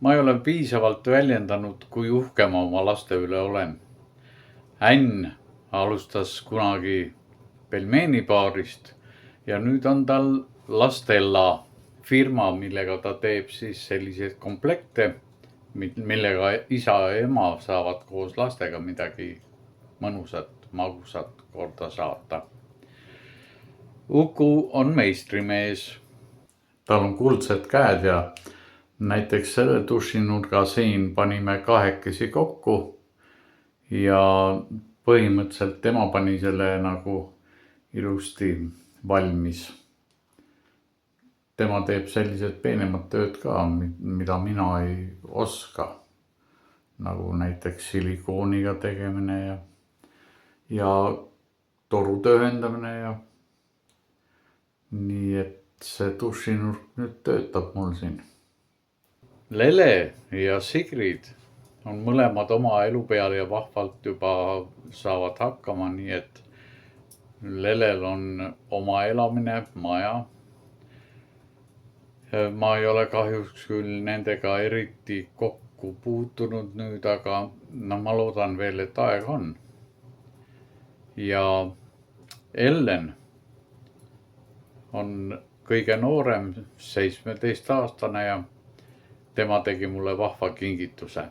Ma ei ole piisavalt väljendanud, kui uhke ma oma laste üle olen. Ann alustas kunagi pelmeenibaarist ja nüüd on tal Lastella firma, millega ta teeb siis selliseid komplekte, millega isa ja ema saavad koos lastega midagi mõnusat, magusat korda saata. Uku on meistrimees. Tal on kuldsed käed ja näiteks selle dušinurga siin panime kahekesi kokku ja põhimõtteliselt tema pani selle nagu ilusti valmis. Tema teeb sellised peenemad tööd ka, mida mina ei oska. Nagu näiteks silikooniga tegemine ja torude ühendamine ja nii, et see dušinurk nüüd töötab mul siin. Lele ja Sigrid on mõlemad oma elu peal ja vahvalt juba saavad hakkama, nii et Lelel on oma elamine, maja. Ma ei ole kahjuks küll nendega eriti kokku puutunud nüüd, aga no ma loodan veel, et aeg on. Ja Ellen on kõige noorem, 17-aastane ja tema tegi mulle vahva kingituse.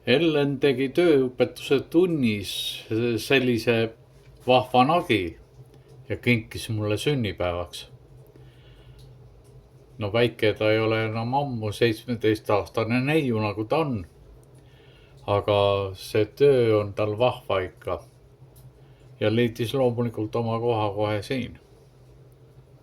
Ellen tegi tööõpetuse tunnis sellise vahva nagi ja kinkis mulle sünnipäevaks. No väike ta ei ole enam ammu 17-aastane neiu, nagu ta on. Aga see töö on tal vahva ikka. Ja leidis loomulikult oma koha kohe siin.